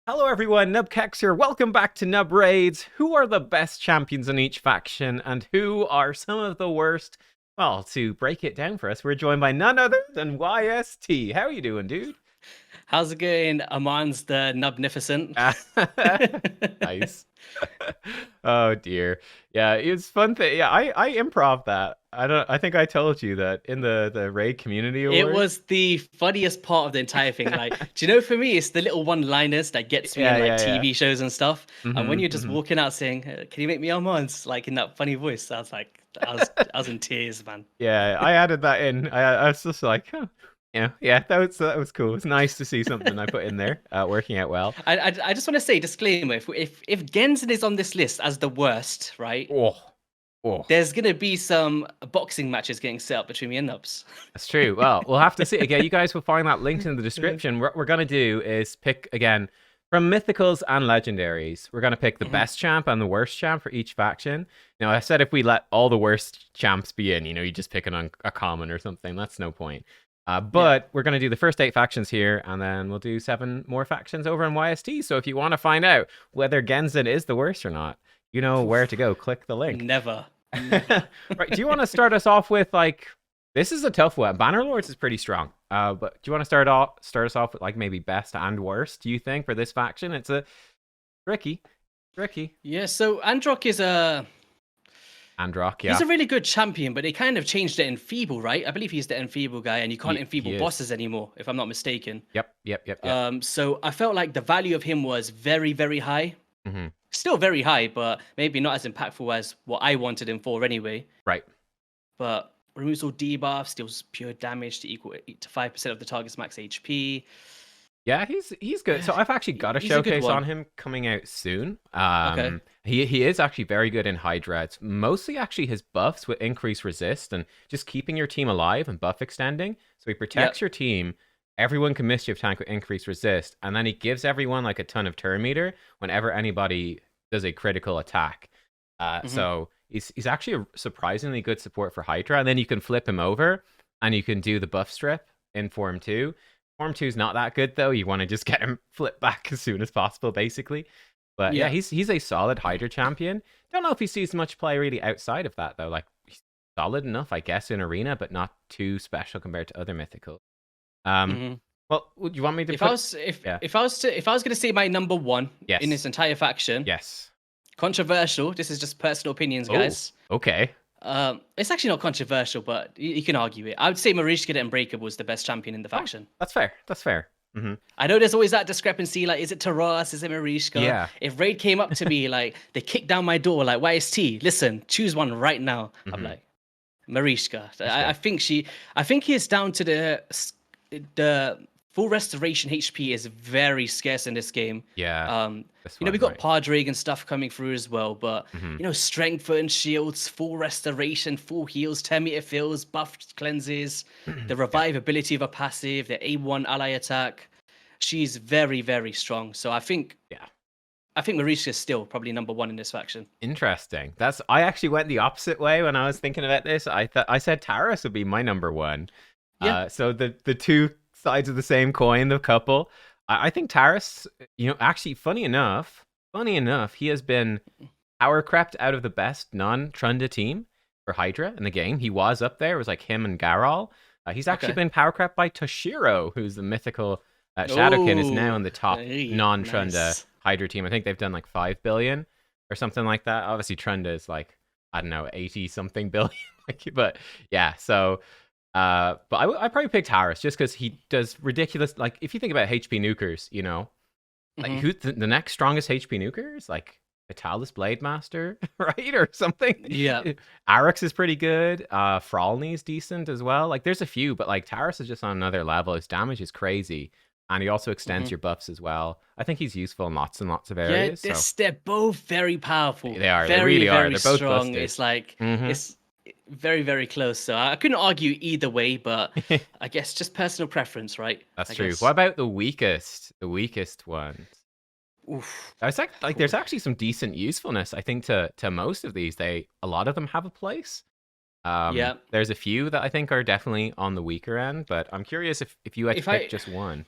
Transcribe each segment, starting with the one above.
Hello everyone, nubkeks here. Welcome back to Nub Raids. Who are the best champions in each faction and who are some of the worst? Well, to break it down for us, we're joined by none other than YST. How are you doing, dude? How's it going, Aman's the Nubnificent? Nice. Oh dear. Yeah, it's fun thing. Yeah, I improv that. I think I told you that in the raid community It award. was the funniest part of the entire thing. Like, do you know, for me, it's the little one-liners that gets me Yeah, in like yeah, yeah. TV shows and stuff. And when Mhm, you're just mhm. walking out saying, "Can you make me Aman's?" like in that funny voice, I was like, I was in tears, man. Yeah, I added that in. I was just like, huh. Yeah, that was cool. It's nice to see something I put in there working out well. I just want to say disclaimer: if Genzen is on this list as the worst, right? Oh, oh, There's gonna be some boxing matches getting set up between me and Nubs. that's true. Well, we'll have to see. Again, you guys will find that linked in the description. What we're gonna do is pick again from mythicals and legendaries. We're gonna pick the Mhm. best champ and the worst champ for each faction. Now, I said if we let all the worst champs be in, you just pick on a common or something. That's no point. Yeah. But we're gonna do the first 8 factions here, and then we'll do 7 more factions over in YST. So if you want to find out whether Genzen is the worst or not, you know where to go. Click the link. Never. Never. Right. Do you want to start us off with like this is a tough one. Bannerlords is pretty strong. But do you want to start us off with like maybe best and worst, do you think, for this faction? It's a tricky. Tricky. Yeah, so Androck is a Androck, he's yeah. a really good champion, but they kind of changed it Enfeeble, right? I believe he's the Enfeeble guy, and you can't He Enfeeble is. bosses anymore, if I'm not mistaken. Yep, yep, yep, yep. So I felt like the value of him was very, very high. Hmm. Still very high, but maybe not as impactful as what I wanted him for anyway. Right. But removes all debuffs, deals pure damage to equal to 5% of the target's max HP. Yeah, he's good. So I've actually got a He's a good showcase on one. him coming out soon. Okay. He is actually very good in Hydra. It's mostly actually his buffs with increased resist and just keeping your team alive and buff extending. So he protects Yep. your team. Everyone can mischief tank with increased resist, and then he gives everyone like a ton of turn meter whenever anybody does a critical attack. Hmm. So he's actually a surprisingly good support for Hydra, and then you can flip him over and you can do the buff strip in Form 2. Form 2 is not that good though. You want to just get him flipped back as soon as possible, basically. But yeah, Yeah. he's a solid Hydra champion. Don't know if he sees much play really outside of that though. Like he's solid enough, I guess, in arena, but not too special compared to other mythicals. Um, Hmm. well, would you want me to If I put? was if Yeah. if I was to if I was gonna say my number one in Yes. this entire faction, Yes. controversial. This is just personal opinions, Oh. guys. Okay. It's actually not controversial, but you can argue it. I would say Marishka the Unbreakable is the best champion in the Oh, faction. that's fair. That's fair. I know there's always that discrepancy. Like, is it Taras? Is it Marishka? Yeah. If Raid came up to me, like, they kicked down my door, like, YST, listen, choose one right now. I'm Hmm. like, Marishka. That's I good. think I think it's down to the full restoration HP is very scarce in this game. Yeah. Um, This we one, got right. Padrig and stuff coming through as well, but Hmm. strength and shields, full restoration, full heals, 10-meter fills, buffed cleanses, the Yeah. revive ability of a passive, the A1 ally attack. She's very, very strong. So Yeah. I think Marisha is still probably number one in this faction. Interesting. I actually went the opposite way when I was thinking about this. I said Taras would be my number one. Yeah. So the two sides of the same coin, the couple. I think Taras, actually funny enough, he has been power crept out of the best non-Trunda team for Hydra in the game. He was up there. It was like him and Garal. He's actually Okay. been power crept by Toshiro, who's the mythical Shadowkin, is now Oh, in the top hey, non-Trunda nice. Hydra team. I think they've done like 5 billion or something like that. Obviously, Trunda is like, I don't know, 80 something billion. But yeah, so but I probably picked Harris just because he does ridiculous. Like if you think about HP nukers, like Hmm. who the next strongest HP nuker is like Vitalis Blade Master, right, or something. Yeah. Arix is pretty good. Fralny is decent as well. Like there's a few, but like Taris is just on another level. His damage is crazy, and he also extends Hmm. your buffs as well. I think he's useful in lots and lots of Yeah, areas. So they're both very powerful, they are. They very, really are. very They're both strong. busted. It's like Hmm. it's very, very close. So I couldn't argue either way, but I guess just personal preference, right? That's I true. What guess. about the weakest? The weakest ones. Oof. I was like, there's actually some decent usefulness. I think to most of these, a lot of them have a place. Yeah. There's a few that I think are definitely on the weaker end, but I'm curious if you had to If pick I just one.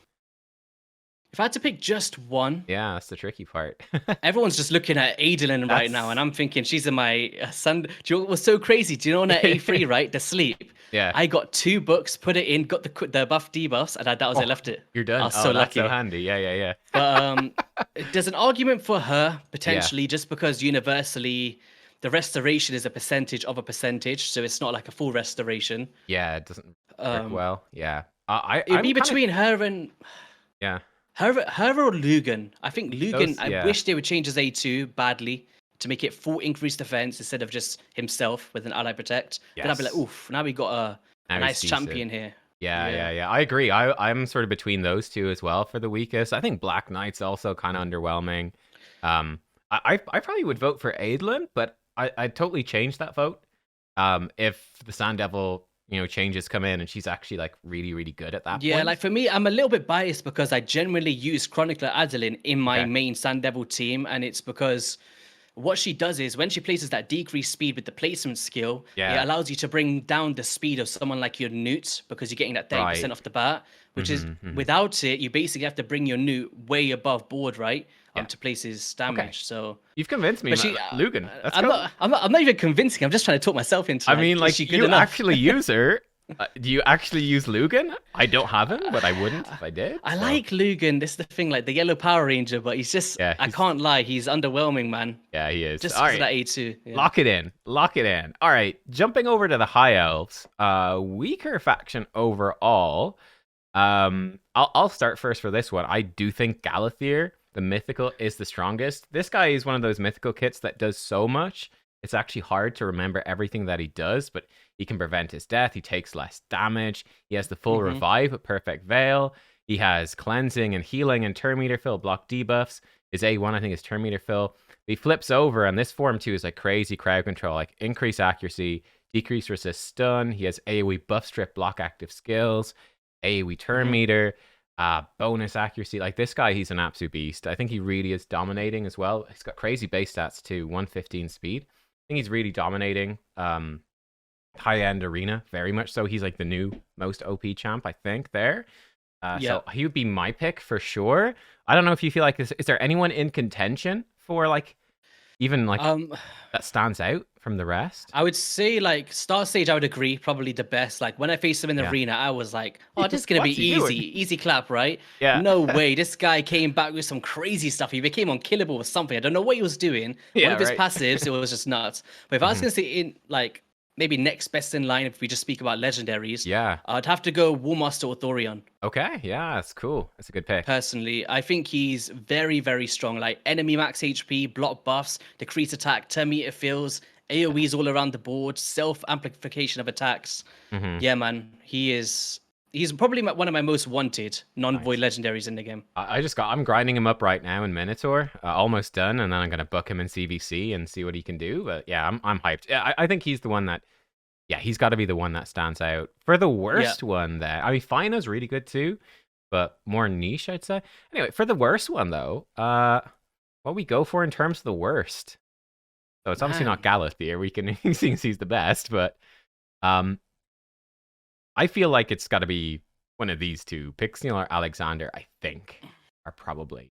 If I had to pick just one, Yeah, that's the tricky part. everyone's just looking at Adolin right now, and That's I'm thinking she's in my sun. Do you know what was so crazy? Do you know on her A3, right? The sleep. yeah. I got 2 books, put it in, got the buff debuffs, and that was it. Oh, Left it. you're I done. was so Oh, that's so lucky. handy. Yeah, yeah, yeah. But there's an argument for her Yeah. potentially, just because universally the restoration is a percentage of a percentage, so it's not like a full restoration. Yeah, it doesn't work Um, well. Yeah. I it'd I'm be kind of between her and yeah. her or Lugan. I think Lugan. Those I yeah. wish they would change his A2 badly to make it full increased defense instead of just himself with an ally protect. Then I'd be like, Yes. oof, now we got a Now nice he's decent. champion here. Yeah, Yeah. yeah, yeah. I agree. I'm sort of between those two as well for the weakest. I think Black Knight's also kind of underwhelming. I probably would vote for Adlin, but I'd totally change that vote. If the Sand Devil, changes come in and she's actually like really, really good at that Yeah, point. like for me, I'm a little bit biased because I generally use Chronicler Adeline in my Okay. main Sand Devil team, and it's because what she does is when she places that decreased speed with the placement skill, Yeah. it allows you to bring down the speed of someone like your Newt because you're getting that 30% Right. off the bat, which is Mhm, mhm. without it, you basically have to bring your Newt way above board, right? Yeah. To place his damage. So, You've convinced me, but man. she, Lugan. Let's I'm go. not, I'm not even convincing. I'm just trying to talk myself into. I Like, mean, is like she good you enough? actually use her. Do you actually use Lugan? I don't have him, but I wouldn't if I did. I so- like Lugan. This is the thing, like the Yellow Power Ranger, but he's just. Yeah, I he's- can't lie, he's underwhelming, man. Yeah, he is. Just All because of that right. A2. Yeah. Lock it in. Lock it in. All right. Jumping over to the High Elves. Weaker faction overall. I'll start first for this one. I do think Galathier, the mythical, is the strongest. This guy is one of those mythical kits that does so much. It's actually hard to remember everything that he does, but he can prevent his death. He takes less damage. He has the full Mhm. revive with Perfect Veil. He has cleansing and healing and turn meter fill, block debuffs. His A1, I think, is turn meter fill. He flips over, and this form too is like crazy crowd control, like increase accuracy, decrease resist stun. He has AoE buff strip, block active skills, AoE turn Mhm. meter, bonus accuracy. Like this guy, he's an absolute beast. I think he really is dominating as well. He's got crazy base stats too, 115 speed. I think he's really dominating high end arena, very much so. He's like the new most OP champ, I think. There. Yeah. So he would be my pick for sure. I don't know if you feel like is there anyone in contention for like even like that stands out from the rest? I would say like start stage. I would agree, probably the best. Like when I faced him in the Yeah. arena, I was like, "Oh, this is gonna be What's he doing? easy clap, right?" Yeah. No way. This guy came back with some crazy stuff. He became unkillable or something. I don't know what he was doing. Yeah, One of his right. passives, it was just nuts. But if I was Mhm. gonna say in like maybe next best in line, if we just speak about legendaries, Yeah. I'd have to go Warmaster or Thorion. Okay. Yeah, that's cool. That's a good pick. Personally, I think he's very, very strong. Like enemy max HP, block buffs, decrease attack, turn meter fills, AoEs all around the board, self amplification of attacks. Mhm. Yeah, man, he's probably one of my most wanted non-void legendaries in the game. I'm grinding him up right now in Minotaur, almost done, and then I'm gonna book him in CVC and see what he can do. But yeah, I'm hyped. Yeah, I think he's the one that, yeah, he's got to be the one that stands out. For the worst one, there, I mean, Fina's really good too, but more niche, I'd say. Anyway, for the worst one though, what we go for in terms of the worst? So it's obviously not Galathier. We can see he's the best, but I feel like it's got to be one of these two. Pixel or Alexander, I think, are probably.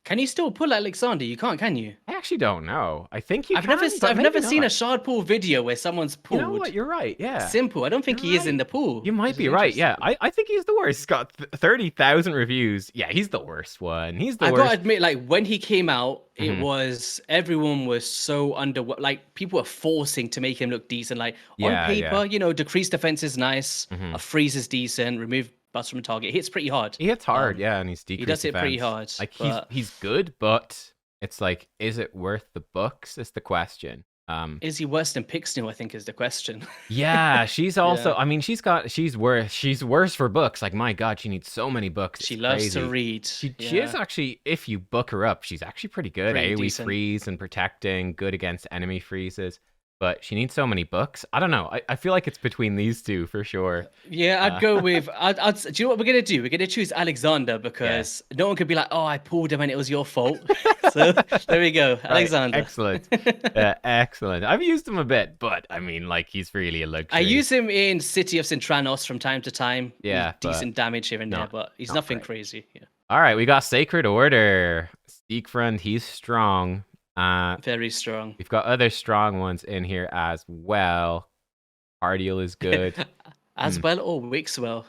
Can you still pull Alexander? You can't, can you? I actually don't know. I think you I've can, never, but I've maybe never seen a not. shard pull video where someone's You pulled. know what? You're right. Yeah. Simple. I don't think You're he is right. in the pool. You might which be is right. Yeah. interesting. I think he's the worst. He's got 30,000 reviews. Yeah, he's the worst one. He's the I worst. gotta admit, like when he came out, it Mhm. was everyone was so like people were forcing to make him look decent. Like on Yeah, paper, yeah. Decreased defense is nice, Mhm. a freeze is decent, remove bust from a target. It hits pretty hard. He hits hard, Um, yeah, and he's decreased does hit pretty defense. hard, Like but- he's good, but it's like, is it worth the bucks? Is the question. Is he worse than Pixnil? I think is the question. Yeah, she's also. Yeah. I mean, she's worse for books. Like my God, she needs so many books. She It's loves crazy. to read. She yeah. is actually. If you book her up, she's actually pretty good. Pretty AoE decent. freeze and protecting, good against enemy freezes. But she needs so many books. I don't know. I feel like it's between these two for sure. Yeah, I'd go with. Do you know what we're gonna do? We're gonna choose Alexander because no one could be like, "Oh, I pulled him and it was your fault." So there we go, Right, Alexander. excellent. Excellent. I've used him a bit, but I mean, like he's really a luxury. I use him in City of Sintranos from time to time. Yeah, with decent damage here and there, not- but he's not nothing great. crazy. Yeah. All right, we got Sacred Order. Siegfriend, he's strong. Very strong. We've got other strong ones in here as well. Cardial is good. As well or Wixwell.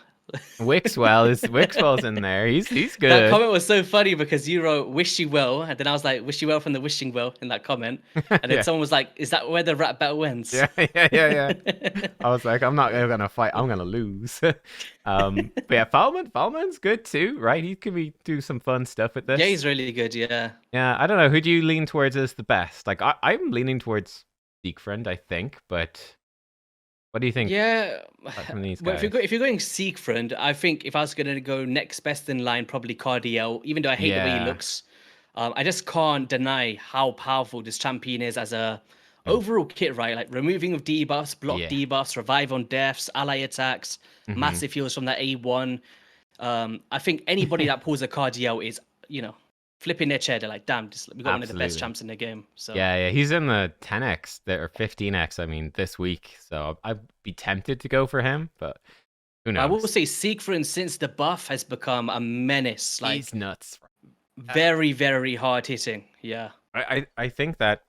Wixwell's in there. He's That good. comment was so funny because you wrote "wish you well," and then I was like "wish you well" from the wishing well in that comment, and then Yeah. someone was like, "Is that where the rap battle ends?" Yeah. I was like, I'm not gonna fight. I'm gonna lose. But yeah, Falman's good too, right? He could do some fun stuff with this. Yeah, he's really good. Yeah. Yeah, I don't know. Who do you lean towards as the best? Like, I'm leaning towards Siegfriend, I think. But what do you think? Yeah. From these Well, guys? if you're going Siegfriend, I think if I was going to go next best in line, probably Cardiel. Even though I hate the way he Yeah. looks, I just can't deny how powerful this champion is as a Mm. overall kit. Right, like removing of debuffs, block Yeah. debuffs, revive on deaths, ally attacks, Mhm. massive heals from that A1. I think anybody that pulls a Cardiel is, flipping their chair. They're like, "Damn, we got one of the best Absolutely. champs in the game." So Yeah. He's in the 10x or 15x. I mean, this week, so I'd be tempted to go for him, but who knows? I will say Siegfried, since the buff, has become a menace. Like He's nuts. very, very hard hitting. Yeah. I think that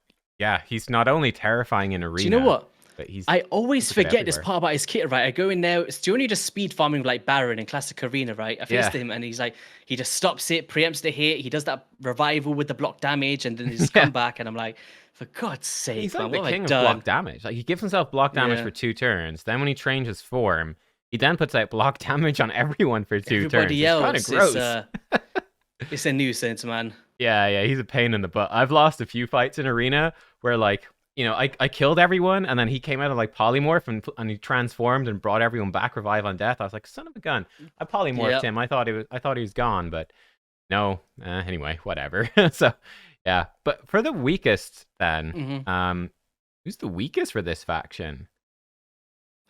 he's not only terrifying in arena. Do you know what? But I always good forget this everywhere. part about his kit, right? I go in there, it's only just speed farming like Baron in Classic Arena, right? I faced Yeah. him and he's like, he just stops it, preempts the hit, he does that revival with the block damage, and then he just Yeah. come back, and I'm like, for God's sake, He's man, like the what have I king of done? block damage. Like he gives himself block damage Yeah. for 2 turns. Then when he changes form, he then puts out block damage on everyone for 2 Everybody turns. else It's kind of gross. it's a nuisance, man. Yeah, he's a pain in the butt. I've lost a few fights in arena where like, I killed everyone and then he came out of like polymorph and he transformed and brought everyone back revive on death. I was like, son of a gun. I polymorphed Yep. him. I thought he was gone, but no. Anyway, whatever. So, yeah. But for the weakest then, who's the weakest for this faction?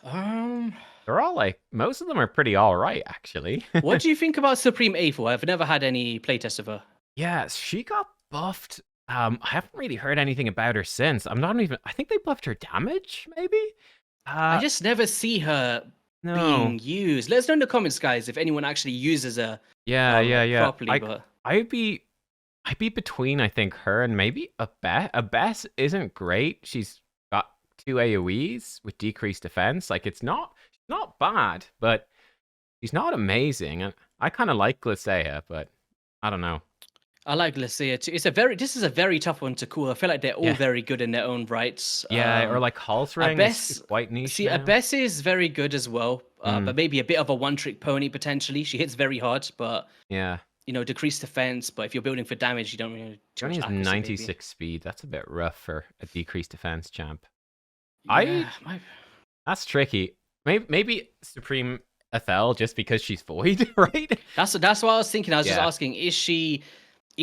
They're all like, most of them are pretty all right, actually. What do you think about Supreme Aethel? I've never had any playtests of her. Yeah, she got buffed. I haven't really heard anything about her since. I think they buffed her damage, maybe? I just never see her No. being used. Let us know in the comments, guys, if anyone actually uses her Yeah. properly. But I'd be between, I think, her and maybe a Bess. A Bess isn't great. She's got 2 AoEs with decreased defense. Like, it's not bad, but she's not amazing. I kind of like Glycea, but I don't know. I like Lycia too. This is a very tough one to call. I feel like they're all very good in their own rights. Yeah, or like Halsring is quite niche. See, now. Abess is very good as well, but maybe a bit of a one-trick pony potentially. She hits very hard, but Yeah. Decreased defense. But if you're building for damage, you don't really She only has accuracy, 96 speed. That's a bit rough for a decreased defense champ. maybe. That's tricky. Maybe Supreme Ethel just because she's void, right? That's what I was thinking. I was just Yeah. asking, is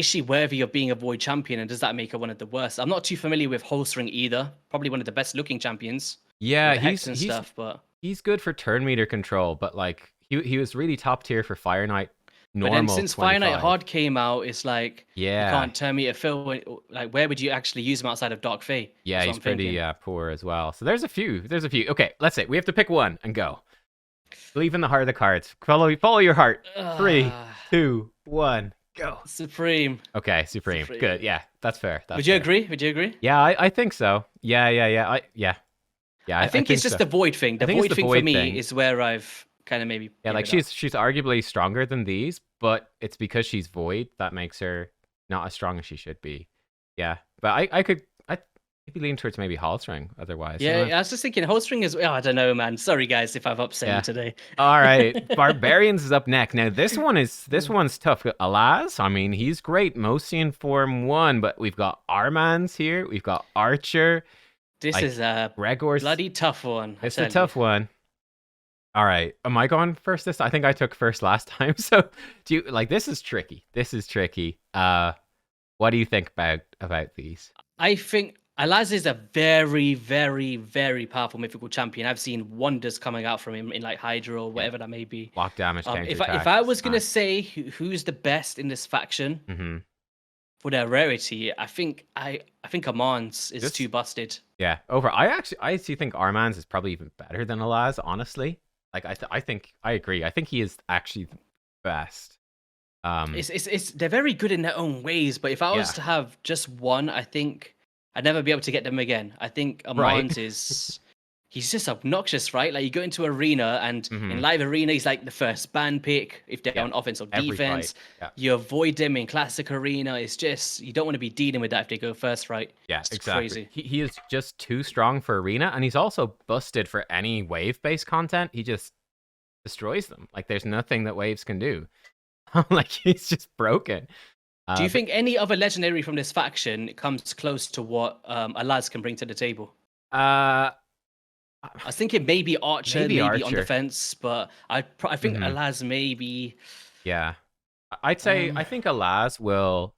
she worthy of being a void champion, and does that make her one of the worst? I'm not too familiar with Holstring either. Probably one of the best looking champions. Yeah, with the Hex and stuff, but he's good for turn meter control, but like he was really top tier for Fire Knight normal. But then since Fire Knight 25. Hard came out, it's like Yeah. you can't turn meter fill. Like, where would you actually use him outside of Dark Fae? Yeah, That's what he's I'm pretty thinking. poor as well. So there's a few. Okay, let's say we have to pick one and go. Believe in the heart of the cards. Follow your heart. 3, Ah, 2, 1, go. Supreme. Okay, Supreme. Supreme. Good. Yeah, that's fair. Would you agree? Would you agree? Yeah, I think so. Yeah. I think it's just so. the void thing. The I think it's void the thing for void me thing. is where I've kind of maybe Yeah, like given up. she's arguably stronger than these, but it's because she's void that makes her not as strong as she should be. Yeah, but I'd maybe lean towards maybe Hallstring otherwise. Yeah, I was just thinking Holstring is. Oh, I don't know, man. Sorry, guys, if I've upset Yeah. you today. All right, Barbarians is up next. Now this one's tough. Alaz, I mean, he's great, mostly in Form 1, but we've got Armans here. We've got Archer. This Like, is a Gregor's. bloody tough one. I It's tell a you. tough one. All right, am I going first? I think I took first last time. So do you like? This is tricky. What do you think about these? I think Alaz is a very, very, very powerful mythical champion. I've seen wonders coming out from him in like Hydra or whatever that may be. Block damage. If I was gonna say who's the best in this faction Mm-hmm. for their rarity, I think Amans is This- too busted. Yeah, over. I actually think Armans is probably even better than Alaz. Honestly, like I think I agree. I think he is actually the best. It's they're very good in their own ways, but if I was Yeah, to have just one, I think I'd never be able to get them again. I think right. Aman's is he's just obnoxious, right? Like you go into arena and in Hmm. live arena he's like the first ban pick if they're Yeah, on offense or every fight. defense. Yeah, You avoid them in classic arena. It's just you don't want to be dealing with that if they go first, right? yeah, It's exactly. crazy. He is just too strong for arena, and he's also busted for any wave-based content. He just destroys them. Like there's nothing that waves can do. Like he's just broken. Do you But think any other legendary from this faction comes close to what Alaz can bring to the table? uh, I was thinking maybe Archer, maybe maybe on Archer. defense, but I think Hmm. Alaz maybe. Yeah, I'd say Um, I think Alaz will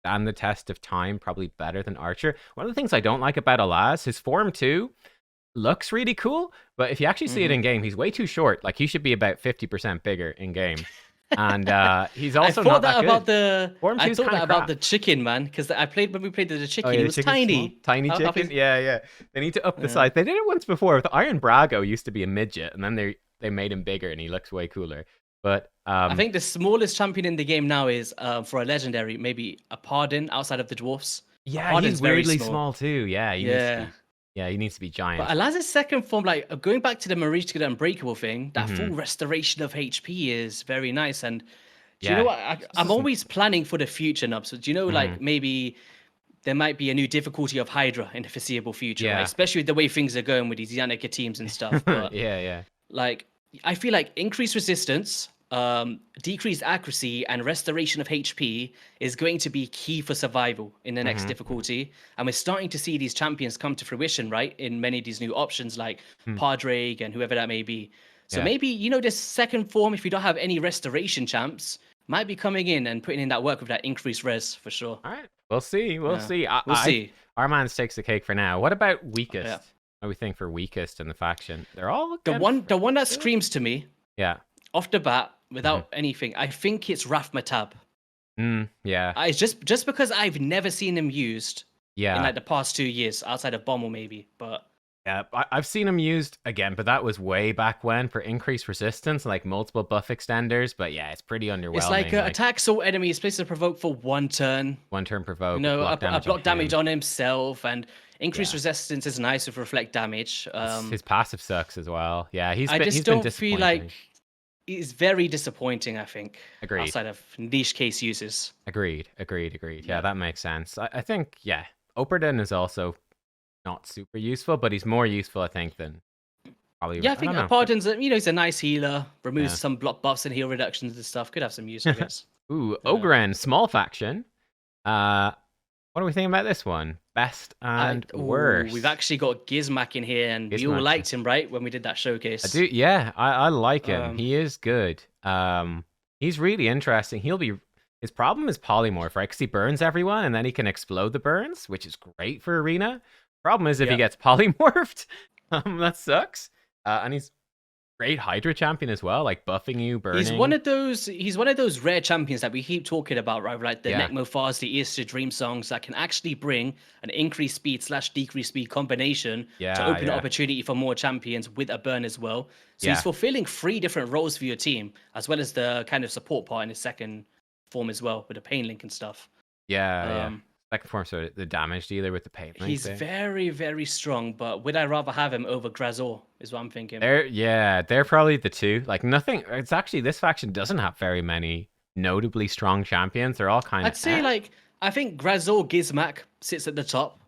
stand the test of time probably better than Archer. One of the things I don't like about Alaz, his form too looks really cool, but if you actually see it mhm. in game, he's way too short. Like he should be about 50% bigger in game, and he's I also thought not that that about good. the Form I two is thought kind that of about crap. the chicken man because I played when we played the Oh chicken. He yeah, the was chicken's small, tiny. tiny How chicken. he's, Yeah, yeah. They need to up the yeah. size. They did it once before with Iron Brago. Used to be a midget, and then they made him bigger, and he looks way cooler. But I think the smallest champion in the game now is for a legendary, maybe a Pardon outside of the dwarfs. A yeah, he's Pardon's very weirdly small. small too. Yeah, he needs to Yeah. be. Yeah, he needs to be But giant. Alaz's second form, like going back to the Marichka the Unbreakable thing, that full Hmm. restoration of HP is very nice. And do you know Yeah, what? he just I'm doesn't. always planning for the future, Nub. So do you know, Hmm. like maybe there might be a new difficulty of Hydra in the foreseeable future, right? Yeah, Especially with the way things are going with these Yannicka teams and stuff. But yeah, yeah. like, I feel like increased resistance, decreased accuracy, and restoration of HP is going to be key for survival in the next Hmm. difficulty. And we're starting to see these champions come to fruition, right? In many of these new options like Hmm. Padraig and whoever that may be. So Yeah. maybe, this second form, if you don't have any restoration champs, might be coming in and putting in that work with that increased res for sure. All right. We'll see. We'll Yeah. see. We'll see. Our man takes the cake for now. What about Yeah. weakest? What do we think for weakest in the faction? They're all The looking one the one that good. screams to me Yeah. off the bat Hmm. without anything, I think it's Raf Matab. Yeah. It's just because I've never seen him used in Yeah. like the past 2 years, outside of Bommel maybe. But Yeah. I've seen him used again, but that was way back when for increased resistance, like multiple buff extenders. But yeah, it's pretty it's like underwhelming. Like attack all enemies, supposed to provoke for 1 turn. one turn provoke with block A damage on block damage him. on himself, and increased Yeah. resistance is nice with reflect damage. His passive sucks as well. Yeah, I he's just been don't feel disappointing. like it's very disappointing. I think Agreed. outside of niche case uses. Agreed. Yeah, Yeah. that makes sense. I think, yeah, Operdon is also not super useful, but he's more useful, I think, than probably. Yeah, I I don't think know. Pardon's he's a nice healer. Removes Yeah. some block buffs and heal reductions and stuff. Could have some use, I guess. Ooh, Yeah. Ogryn, small faction. Uh, what do we think about this one? Best and worst. We've actually got Gizmak in here, and we all Gizmak. liked him, right, when we did that showcase. I do. Yeah, I like him. Um, He is good. He's really interesting. He'll be. His problem is polymorph, right? Because he burns everyone, and then he can explode the burns, which is great for arena. Problem is if he yeah. gets polymorphed, that sucks. And he's great Hydra champion as well, like buffing you, burning. He's one of those rare champions that we keep talking about, right? Like the Yeah. Necmo Fars, the Easter Dream songs that can actually bring an increased speed / decreased speed combination to Yeah, open yeah. an opportunity for more champions with a burn as well. So Yeah. he's fulfilling 3 different roles for your team, as well as the kind of support part in his second form as well, with the pain link and stuff. Yeah. Um, Second form, so the damage dealer with the pain link He's there. very, very strong, but would I rather have him over Grazor, is what I'm thinking. They're probably the two. Like nothing. It's actually this faction doesn't have very many notably strong champions. They're all kind of. I'd say I think Grazor Gizmak sits at the top,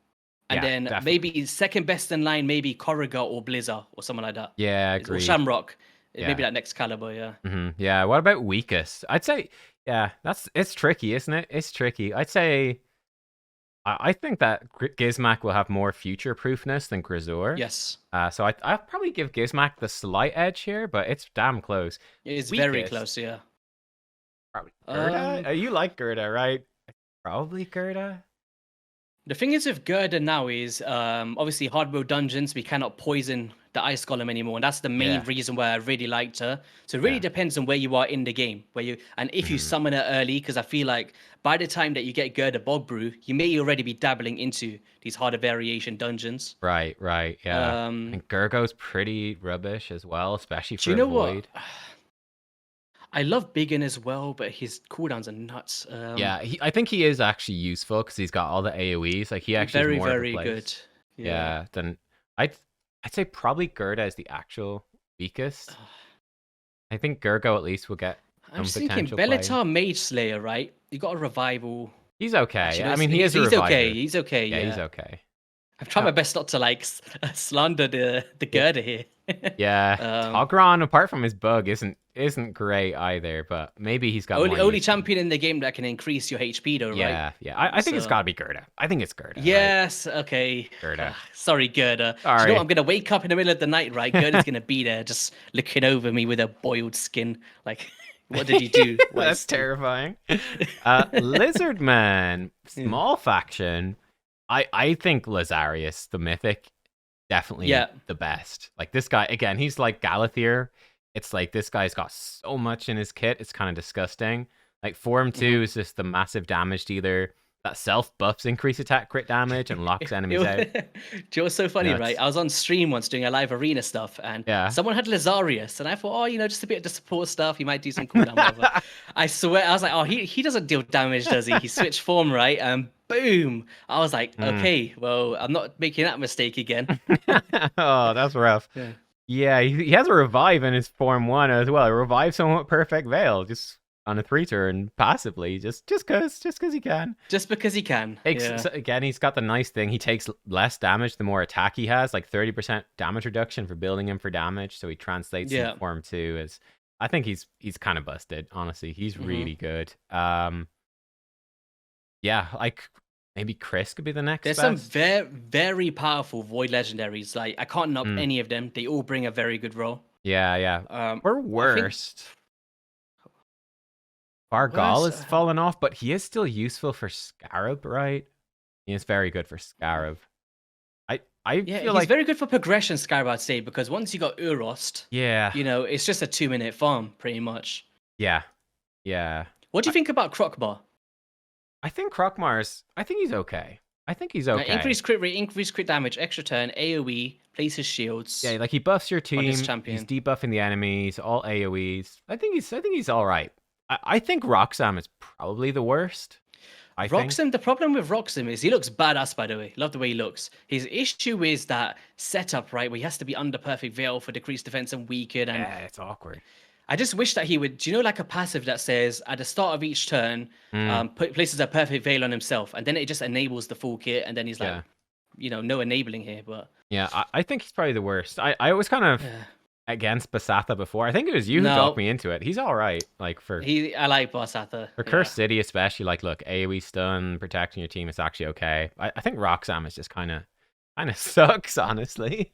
and Yeah, then definitely. maybe second best in line, maybe Corrigan or Blizzard or something like that. Yeah, Or agreed. Shamrock. Yeah. Maybe that next caliber, yeah. Yeah. What about weakest? I'd say. Yeah, it's tricky, isn't it? It's tricky. I'd say. I think that Gizmak will have more future proofness than Grisor. Yes. So I'll probably give Gizmak the slight edge here, but it's damn close. It is very Weakest, close, yeah. Probably Gerda. Um, You like Gerda, right? Probably Gerda. The thing is with Gerda now is obviously hard mode dungeons, we cannot poison the ice golem anymore, and that's the main Yeah. reason why I really liked her. So it really Yeah. depends on where you are in the game, and if you Mhm. summon her early, because I feel like by the time that you get Gerda Bog Brew, you may already be dabbling into these harder variation dungeons. Right, yeah. Um, And Gurgo's pretty rubbish as well, especially do for you a know void. what? I love Biggin as well, but his cooldowns are nuts. Yeah, I think he is actually useful because he's got all the AoEs. Like he actually is Very, more of a very good. place. Yeah. Yeah, then I'd I'd say probably Gerda is the actual weakest. I think Gergo at least will get I'm some just thinking potential play. Bellatar Mage Slayer, right? You got a revival. He's okay. Actually, no, I mean, he is a he's okay. reviver. He's okay. Yeah, he's Yeah. okay. I've tried Uh, my best not to like slander the yeah, girder here. yeah. um, Ogron, apart from his bug, isn't great either. But maybe he's got more only use. champion in the game that can increase your HP though, right? Yeah, yeah. I think it's So got to be Gerda. I think it's Gerda, right? yes, okay. Gerda. Sorry, Gerda. Do you know what? Sorry. I'm gonna wake up in the middle of the night, right? Gerda's gonna be there, just looking over me with a boiled skin. Like, what did you do? That's Wasted. terrifying. Lizardmen, Yeah. small faction. I think Lazarius, the mythic, definitely Yeah. the best. Like this guy again, he's like Galathier. It's like this guy's got so much in his kit. It's kind of disgusting. Like Form 2 is just the massive damage dealer that self buffs increase attack crit damage and locks enemies out. Do you know what's so funny, right? Nuts. I was on stream once doing a live arena stuff, and Yeah. someone had Lazarius, and I thought, oh, just a bit of the support stuff. He might do some cooldown, whatever. I swear, I was like, oh, he doesn't deal damage, does he? He switched form, right? And boom! I was like, okay, well, I'm not making that mistake again. Oh, that's rough. Yeah. Yeah, he has a revive in his Form 1 as well. A revive someone with Perfect Veil, just on a 3-turn, passively, just cause he can. Just because he can. Yeah. Again, he's got the nice thing. He takes less damage the more attack he has, like 30% damage reduction for building him for damage. So he translates in Form 2 as. I think he's kind of busted. Honestly, he's really good. Yeah, like maybe Chris could be the next. There's best. some very very powerful void legendaries. Like I can't knock any of them. They all bring a very good role. Yeah. Or worst. Bargal has fallen off, but he is still useful for Scarab, right? He is very good for Scarab. I feel he's like very good for progression, Scarab, I'd say, because once you got Urost, it's just a 2-minute farm, pretty much. Yeah. What do you think about Krokbar? I think I think he's okay. Increased crit rate, increased crit damage, extra turn, AoE, places shields. Yeah, like he buffs your team. He's champion. debuffing the enemies, all AoEs. I think he's all right. I think Roxam is probably the worst. The problem with Roxam is he looks badass, by the way. Love the way he looks. His issue is that setup, right, where he has to be under perfect veil for decreased defense and weaken. And yeah, it's awkward. I just wish that he would, do you know, like a passive that says at the start of each turn, places a perfect veil on himself, and then it just enables the full kit, and then he's like, no enabling here. But yeah, I think he's probably the worst. I was kind of against Basatha before. I think it was you who talked me into it. He's all right. Like I like Basatha. For Cursed City, especially. Like, look, AoE stun, protecting your team is actually okay. I think Roxam is just kind of sucks, honestly.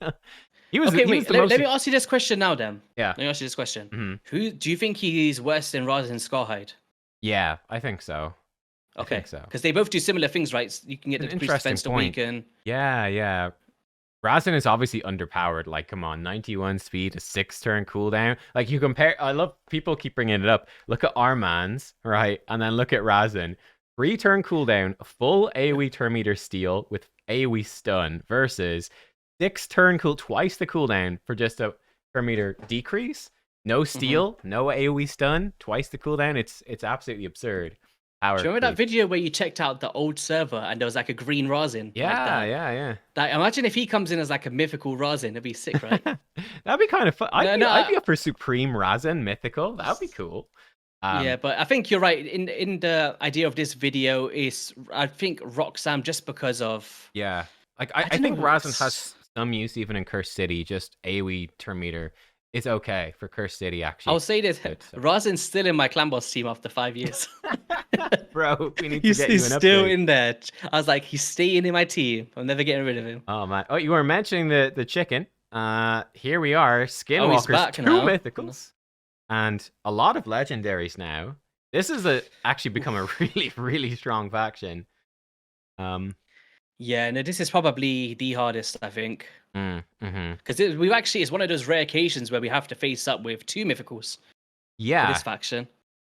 Let me ask you this question now, then. Yeah. Let me ask you this question. Who do you think he's worse than Razin and Scarhide? Yeah, I think so. Okay. I think so. Because they both do similar things, right? You can get the decreased defense to weaken. Yeah. Razin is obviously underpowered. Like, come on, 91 speed, a 6-turn cooldown. Like, you compare. I love people keep bringing it up. Look at Arman's, right? And then look at Razin. 3-turn cooldown, a full AoE turn meter steal with AoE stun versus 6-turn twice the cooldown for just a turn meter decrease. No steal, no AoE stun, twice the cooldown. It's absolutely absurd. Do you remember that video where you checked out the old server and there was like a green Razin? Yeah. Like, imagine if he comes in as like a mythical Razin. It'd be sick, right? That'd be kind of fun. I'd be up for Supreme Razin mythical. That'd be cool. Yeah, but I think you're right. In the idea of this video is, I think Roxam just because of... Yeah. Like, I think Razin has some use even in Cursed City. Just AoE turn meter is okay for Cursed City, actually. I'll say this. Razin's still in my clan boss team after 5 years. Bro, we need to get you an upgrade. He's still in there. I was like, he's staying in my team. I'm never getting rid of him. Oh, man. Oh, you were mentioning the chicken. Here we are. Skinwalkers, 2 mythicals. And a lot of legendaries now. This is actually become a really, really strong faction. Yeah, no, this is probably the hardest, I think. Because it's one of those rare occasions where we have to face up with 2 mythicals. Yeah. For this faction.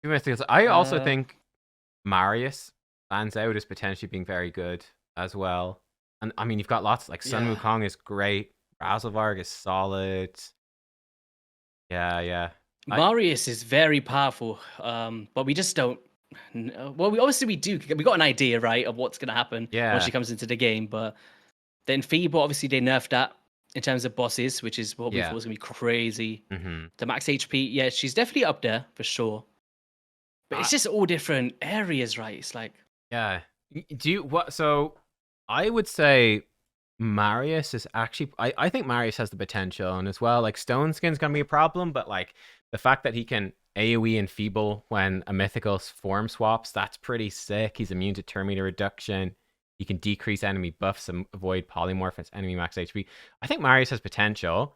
2 mythicals. I also think Marius stands out as potentially being very good as well. And I mean, you've got lots like Sun Wukong is great. Razelvarg is solid. Yeah. Marius is very powerful, but we just don't. Well, we do. We got an idea, right, of what's gonna happen once Yeah. she comes into the game. But then Feeble, obviously, they nerfed that in terms of bosses, which is what we thought Yeah. was gonna be crazy. Mm-hmm. The max HP, yeah, she's definitely up there for sure. But it's just all different areas, right? It's like, Yeah. Do you what? So I would say Marius is actually. I think Marius has the potential, and as well, like Stone Skin's gonna be a problem, but like the fact that he can AoE and Feeble when a mythical form swaps, that's pretty sick. He's immune to turn meter reduction. He can decrease enemy buffs and avoid polymorph as enemy max HP. I think Marius has potential,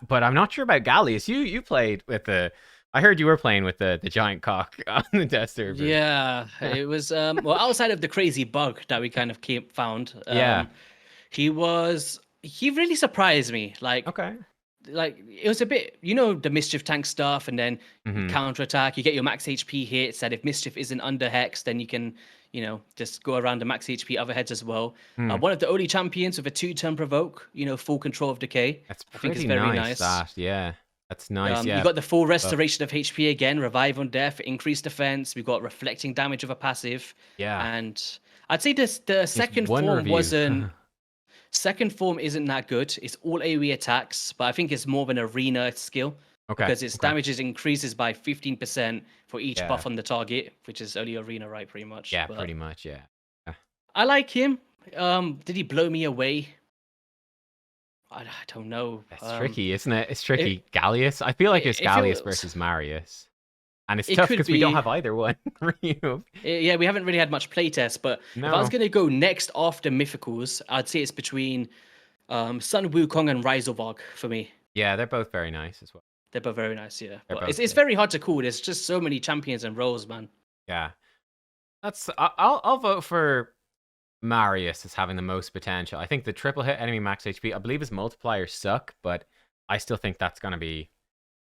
but I'm not sure about Gallius. You played with the. I heard you were playing with the giant cock on the test server. yeah, it was well outside of the crazy bug that we kind of found. Yeah. He really surprised me. Okay. Like it was a bit, the mischief tank stuff, and then Mm-hmm. counterattack. You get your max HP hits. That if mischief isn't under hex, then you can, just go around the max HP other heads as well. Hmm. One of the only champions with a 2-turn provoke. Full control of decay. That's I think pretty it's very nice. That yeah, that's nice. Yeah. You got the full restoration of HP again, revive on death, increased defense. We've got reflecting damage of a passive. Yeah. And I'd say the Just second one form review. wasn't. Second form isn't that good. It's all AoE attacks, but I think it's more of an arena skill Okay. because its Okay. damages increases by 15% for each Yeah. buff on the target, which is only arena, right? Pretty much. Yeah, But pretty much. Yeah. I like him. Did he blow me away? I don't know. It's tricky, isn't it? It's tricky. Gallius. I feel like it's it Gallius feels- versus Marius, and it's It tough could because we don't be- have either one. Yeah, we haven't really had much playtest, but if I was No. going to go next after Mythicals, I'd say it's between Sun Wukong and Reiselvarg for me. Yeah, they're both very nice as well. They're both very nice, yeah. They're But both it's good. very hard to call. There's just so many champions and roles, man. Yeah. I'll vote for Marius as having the most potential. I think the triple hit enemy max HP, I believe his multipliers suck, but I still think that's going to be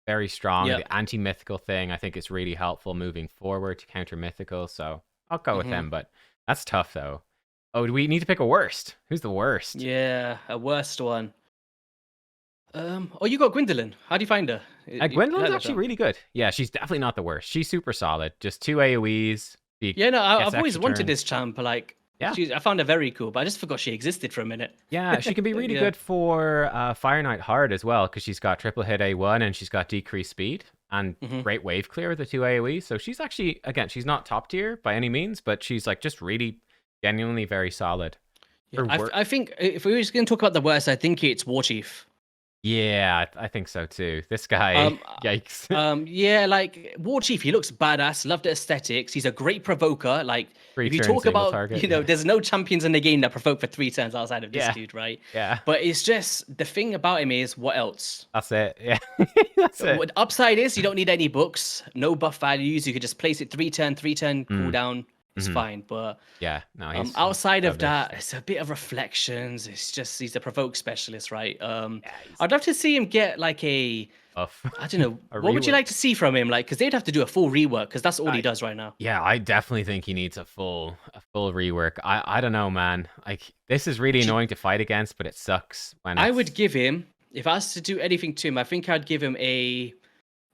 very strong. Yep. The anti-mythical thing, I think is really helpful moving forward to counter mythical, so I'll go with him, but that's tough though. Oh, do we need to pick a worst? Who's the worst? Yeah, a worst one. You got Gwendolyn. How do you find her? Gwendolyn's actually really good. Yeah, she's definitely not the worst. She's super solid. Just 2 AoEs. Yeah, no, gets I've always extra wanted turns. this champ. Like, Yeah. I found her very cool, but I just forgot she existed for a minute. Yeah, she can be really Yeah. good for Fire Knight Hard as well, because she's got triple hit A1 and she's got decreased speed and great wave clear with the 2 AoE. So she's actually, again, she's not top tier by any means, but she's like just really genuinely very solid. Yeah, I think if we were just going to talk about the worst, I think it's Warchief. Yeah, I think so too. This guy, yikes. Yeah, like Warchief, he looks badass. Love the aesthetics. He's a great provoker. Like, if you 3-turn talk single about, target, yeah. there's no champions in the game that provoke for 3 turns outside of this Yeah. dude, right? Yeah, But it's just the thing about him is what else? that's it. Yeah, that's it. What upside is you don't need any books, no buff values. You could just place it 3-turn cooldown. It's fine. But Yeah, no, he's outside of rubbish. that, it's a bit of reflections. It's just he's a provoke specialist, right? I'd love to see him get like I don't know. A What would you rework. like to see from him? Like, because they'd have to do a full rework because that's all he does right now. Yeah, I definitely think he needs a full rework. I don't know, man. Like this is really annoying to fight against, but it sucks when I would give him, if I was to do anything to him, I think I'd give him a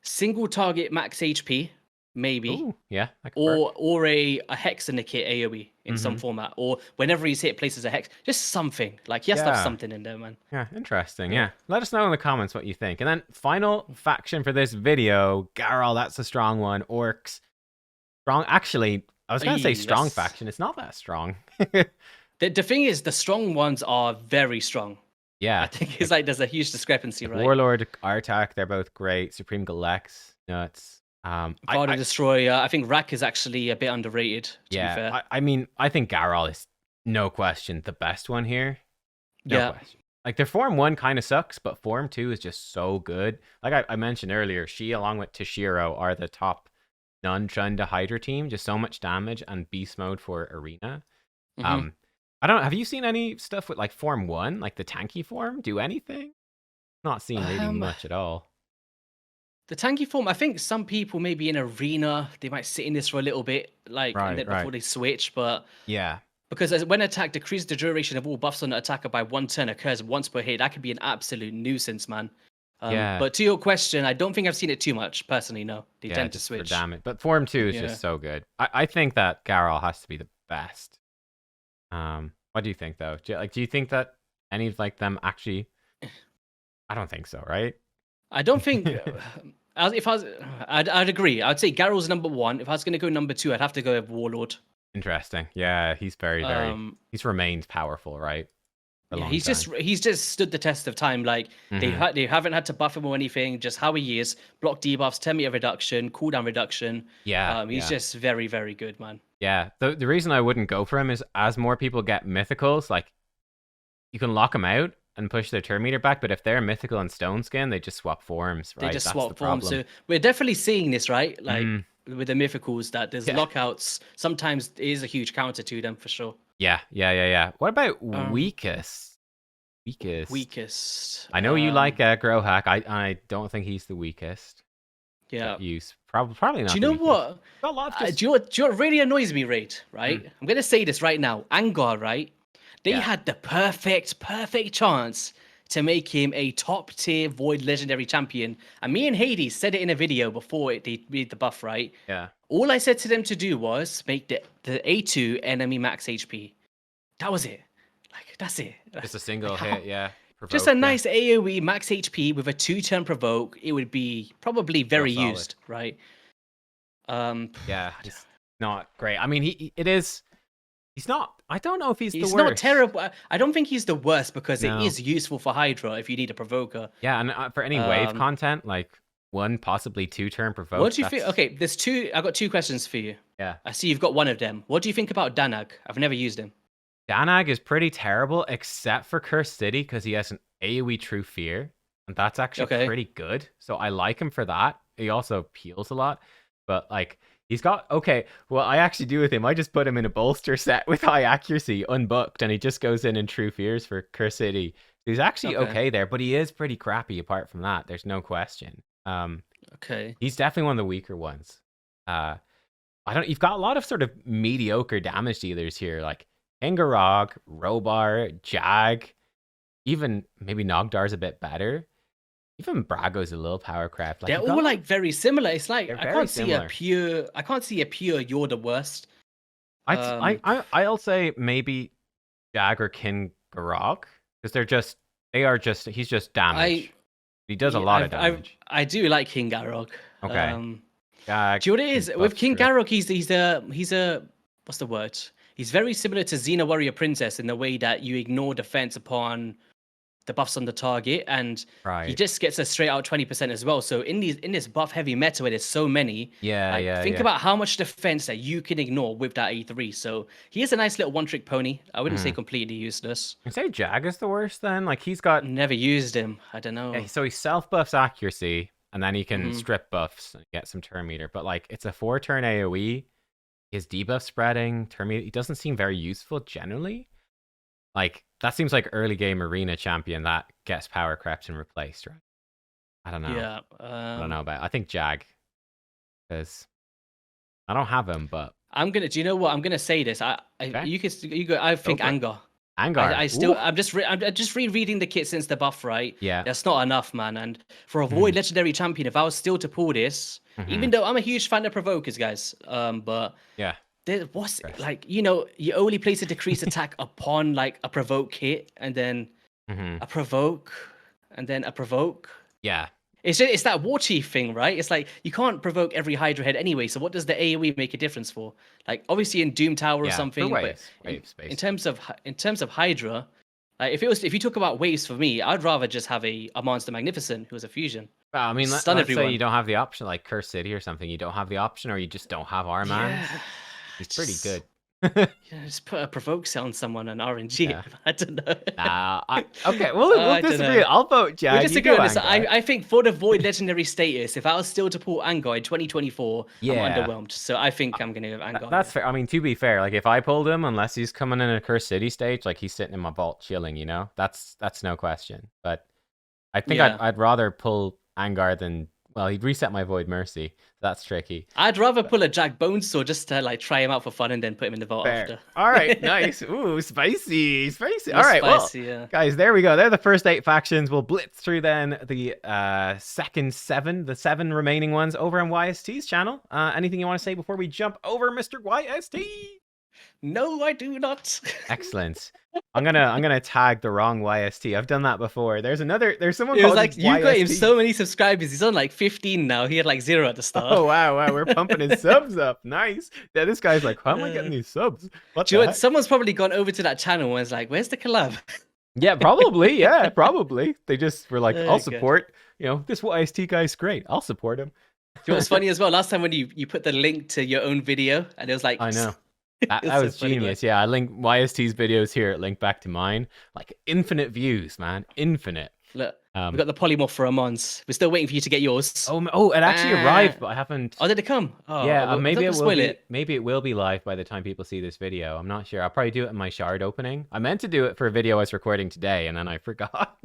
single target max HP, maybe. Ooh, yeah, that could work. Or a hex in the kit AoE in some Mm-hmm. format, or whenever he's hit places a hex, just something. Like he has to have Yeah. something in there, man. Yeah, interesting. Yeah. Let us know in the comments what you think. And then final faction for this video, Garl, that's a strong one. Orcs. Strong. Actually, I was going to say strong Yes. faction. It's not that strong. The thing is, the strong ones are very strong. Yeah. I think it's like there's a huge discrepancy, right? Warlord, Artak, they're both great. Supreme Galex, nuts. Garden Destroyer. I think Rack is actually a bit underrated, to be fair. Yeah, I mean, I think Garl is no question the best one here. No Yeah. question. Like their Form 1 kind of sucks, but Form 2 is just so good. Like I mentioned earlier, she along with Toshiro are the top non-Chunda Hydra team. Just so much damage and beast mode for arena. Mhm. I don't know. Have you seen any stuff with like Form 1, like the tanky form, do anything? Not seen really much at all. The tanky form, I think some people maybe in arena, they might sit in this for a little bit, like Right, and then right. before they switch, but Yeah. because when attack decreases the duration of all buffs on the attacker by 1 turn occurs once per hit, that could be an absolute nuisance, man. Yeah. But to your question, I don't think I've seen it too much personally. No, they Yeah, tend to just for switch. damage. But Form 2 is Yeah. just so good. I think that Garol has to be the best. What do you think though? Do you think that any of like them actually? I don't think so, right? I don't think. If I was, I'd agree. I'd say Garrel's number one. If I was going to go number two, I'd have to go with Warlord. Interesting. Yeah, he's very, very. He's remained powerful, right? For a Yeah, long he's time. he's just stood the test of time. Like they haven't had to buff him or anything. Just how he is, block debuffs, 10-meter reduction, cooldown reduction. Yeah, He's just very, very good, man. yeah. The reason I wouldn't go for him is as more people get mythicals, like you can lock them out and push their turn meter back. But if they're mythical and stone skin, they just swap forms, right? They just That's swap the forms. problem. So we're definitely seeing this, right? Like with the mythicals, that there's lockouts. Sometimes it is a huge counter to them for sure. Yeah. What about weakest? Weakest. I know you like Grohack. I don't think he's the weakest. Yeah. Use probably not. Do you know what? Do you know what really annoys me, Raid? Right? I'm gonna say this right now. Angar, right? They had the perfect chance to make him a top tier Void Legendary champion. And me and Hades said it in a video before they made the buff, right? Yeah. All I said to them to do was make the A2 enemy max HP. That was it. Like, that's it. Just a single hit, yeah. Provoke, just a nice AoE max HP with a 2-turn provoke. It would be probably very used, right? Yeah, it's not great. I mean, it is. He's not. I don't know if he's the worst. He's not terrible. I don't think he's the worst because it is useful for Hydra if you need a provoker. Yeah, and for any wave content, like 1, possibly 2-turn provoke. What do you think? Okay, there's two. I got 2 questions for you. Yeah. I see you've got one of them. What do you think about Danag? I've never used him. Danag is pretty terrible, except for Cursed City, because he has an AoE True Fear, and that's actually pretty good. So I like him for that. He also heals a lot, but like he's got well, I actually do with him. I just put him in a bolster set with high accuracy, unbooked, and he just goes in True Fears for Cursed City. He's actually okay there, but he is pretty crappy. Apart from that, there's no question. He's definitely one of the weaker ones. You've got a lot of sort of mediocre damage dealers here, like Engarog, Robar, Jag, even maybe Nogdar's a bit better. Even Brago's a little power craft. Like, they're all like very similar. It's like I can't see a pure you're the worst. I'll say maybe Jag or Kingarog, because he's just damage. He does a lot of damage. I do like King Garog. Okay. Do you know what it is? With King Garog, he's a what's the word? He's very similar to Xena Warrior Princess in the way that you ignore defense upon the buffs on the target, and he just gets a straight out 20% as well. So in this buff heavy meta where there's so many, think about how much defense that you can ignore with that A3. So he is a nice little one-trick pony. I wouldn't say completely useless. You say Jag is the worst then? Like he's got never used him. I don't know. Yeah, so he self buffs accuracy, and then he can strip buffs and get some turn meter. But like it's a 4-turn AoE. His debuff spreading, turn meter. He doesn't seem very useful generally. Like that seems like early game arena champion that gets power crept and replaced, right? I don't know. Yeah. I don't know about. I think Jag, because I don't have him, but I'm gonna. Do you know what? I'm gonna say this. You go. I think Angar. Angar. I'm just rereading the kit since the buff, right? Yeah. That's not enough, man. And for a Void Legendary champion, if I was still to pull this, even though I'm a huge fan of provokers, guys, but yeah. What's like, you only place a decrease attack upon like a provoke hit, and then a provoke, and then a provoke. Yeah. It's that war chief thing, right? It's like you can't provoke every Hydra head anyway. So what does the AoE make a difference for? Like obviously in Doom Tower or something. Waves, but in terms of Hydra, like if you talk about waves for me, I'd rather just have a Monster Magnificent who is a fusion. Well, I mean, let's say you don't have the option, like Curse City or something. You don't have the option, or you just don't have Arman. Yeah. He's pretty good. Just put a provoke cell on someone and RNG. Yeah. I don't know. Okay, we'll disagree. I'll vote Jag. We disagree on this. I think for the Void Legendary status, if I was still to pull Angar in 2024, I'm underwhelmed. So I think I'm going to go Angar. That's fair. I mean, to be fair, like if I pulled him, unless he's coming in a Curse City stage, like he's sitting in my vault chilling, That's no question. But I think I'd rather pull Angar than well, he'd reset my Void Mercy. That's tricky. I'd rather pull a Jack Bonesaw just to like try him out for fun and then put him in the vault Fair. after. All right, nice. Ooh, spicy, spicy. It All was right, well, spicy, yeah. guys, there we go. They're the first 8 factions. We'll blitz through then the second 7, the 7 remaining ones over on YST's channel. Anything you want to say before we jump over, Mr. YST? No, I do not. Excellent. I'm gonna tag the wrong YST. I've done that before. There's someone It was called like you got him YST. so many subscribers. He's on like 15 now. He had like 0 at the start. Oh wow, we're pumping his subs up. Nice. Yeah, this guy's like, how am I getting these subs? What Do you the know what? heck? Someone's probably gone over to that channel and was like, "Where's the collab?" Yeah, probably. Yeah, probably. They just were like, Oh, I'll God. support. You know, this YST guy's great. I'll support him. Do you know what's funny as well? Last time when you put the link to your own video and it was like, I know. That It's so was funny, man. genius. Yeah, I linked YST's videos here. It linked back to mine. Like infinite views, man. Infinite. Look, we got the polymorph for Amons. We're still waiting for you to get yours. Oh, it actually arrived, but I haven't. Oh, did it come? Oh, Yeah, well, maybe don't it will spoil be. it. Maybe it will be live by the time people see this video. I'm not sure. I'll probably do it in my shard opening. I meant to do it for a video I was recording today, and then I forgot.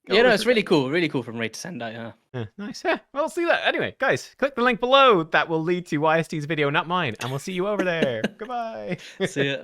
Yeah, no, it's really cool from Ray to Sendai. Yeah. Yeah, nice. Yeah, we'll see that. Anyway, guys, click the link below. That will lead to YST's video, not mine. And we'll see you over there. Goodbye. See ya.